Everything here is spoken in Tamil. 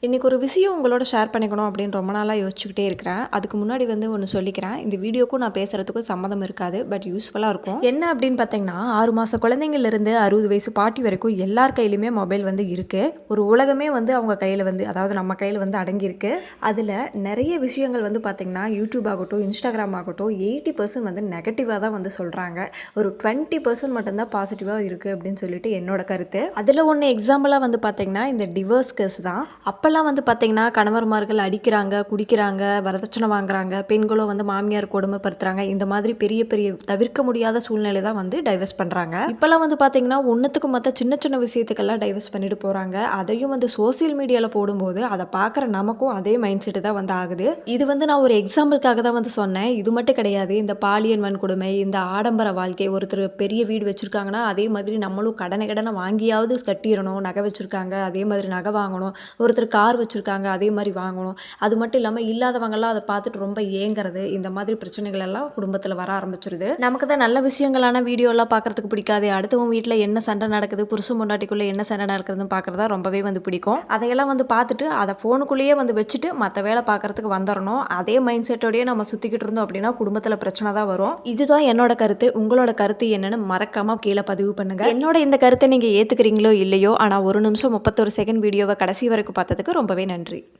இன்றைக்கி ஒரு விஷயம் உங்களோட ஷேர் பண்ணிக்கணும் அப்படின்னு ரொம்ப நாளாக யோசிச்சுக்கிட்டே இருக்கிறேன். அதுக்கு முன்னாடி ஒன்று சொல்லிக்கிறேன். இந்த வீடியோக்கும் நான் பேசுகிறதுக்கும் சம்மந்தம் இருக்காது. பட் யூஸ்ஃபுல்லாக இருக்கும். என்ன அப்படின்னு பார்த்தீங்கன்னா, 6 மாத குழந்தைங்கள்லேருந்து 60 வயசு பாட்டி வரைக்கும் எல்லார் கையிலுமே மொபைல் இருக்குது. ஒரு உலகமே அவங்க கையில் அதாவது நம்ம கையில் அடங்கியிருக்கு. அதில் நிறைய விஷயங்கள் பார்த்தீங்கன்னா, யூடியூப் ஆகட்டும், இன்ஸ்டாகிராம் ஆகட்டும் 80% நெகட்டிவாக தான் சொல்கிறாங்க. ஒரு 20% மட்டும்தான் பாசிட்டிவாக இருக்குது அப்படின்னு சொல்லிட்டு என்னோட கருத்து. அதில் ஒன்று எக்ஸாம்பிளாக பார்த்தீங்கன்னா, இந்த டிவோர்ஸ் கேஸ் தான். அப்போல்லாம் பார்த்தீங்கன்னா, கணவர்மார்கள் அடிக்கிறாங்க, குடிக்கிறாங்க, வரதட்சணை வாங்குறாங்க, பெண்களும் மாமியார் கொடுமைப்படுத்துறாங்க. இந்த மாதிரி பெரிய பெரிய தவிர்க்க முடியாத சூழ்நிலை தான் டைவர்ஸ் பண்ணுறாங்க. இப்போல்லாம் பார்த்தீங்கன்னா, ஒன்றுத்துக்கு மற்ற சின்ன சின்ன விஷயத்துக்கெல்லாம் டைவர்ஸ் பண்ணிட்டு போகிறாங்க. அதையும் சோசியல் மீடியாவில் போடும்போது அதை பார்க்குற நமக்கும் அதே மைண்ட் செட்டு தான் ஆகுது. இது நான் ஒரு எக்ஸாம்பிளுக்காக தான் சொன்னேன். இது மட்டும் கிடையாது. இந்த பாலியல் வன்கொடுமை, இந்த ஆடம்பர வாழ்க்கை, ஒருத்தர் பெரிய வீடு வச்சுருக்காங்கன்னா அதே மாதிரி நம்மளும் கடனை வாங்கியாவது கட்டிடணும். நகை வச்சுருக்காங்க, அதே மாதிரி நகை வாங்கணும். ஒருத்தர் கார் வச்சுருக்காங்க, அதே மாதிரி வாங்கணும். அது மட்டும் இல்லாமல் இல்லாதவங்கெல்லாம் அதை பார்த்துட்டு ரொம்ப ஏங்குறது, இந்த மாதிரி பிரச்சனைகள் எல்லாம் குடும்பத்தில் வர ஆரம்பிச்சிருது. நமக்கு தான் நல்ல விஷயங்களான வீடியோலாம் பார்க்குறதுக்கு பிடிக்காது. அடுத்தவங்க வீட்டில் என்ன சண்டை நடக்குது, புருஷன் பொண்டாட்டிக்குள்ளே என்ன சண்டை நடக்குதுன்னு பார்க்குறதா ரொம்பவே பிடிக்கும். அதையெல்லாம் பார்த்துட்டு அதை ஃபோனுக்குள்ளேயே வச்சுட்டு மற்ற வேலை பார்க்குறதுக்கு வந்துடணும். அதே மைண்ட் செட்டோடய நம்ம சுற்றிக்கிட்டு இருந்தோம் அப்படின்னா குடும்பத்தில் பிரச்சனை தான் வரும். இதுதான் என்னோட கருத்து. உங்களோட கருத்து என்னன்னு மறக்காமல் கீழே பதிவு பண்ணுங்க. என்னோட இந்த கருத்தை நீங்கள் ஏற்றுக்கிறீங்களோ இல்லையோ, ஆனால் 1 நிமிஷம் 31 செகண்ட் வீடியோவை கடைசி வரைக்கும் பார்த்ததுக்கு ரொம்பவே நன்றி.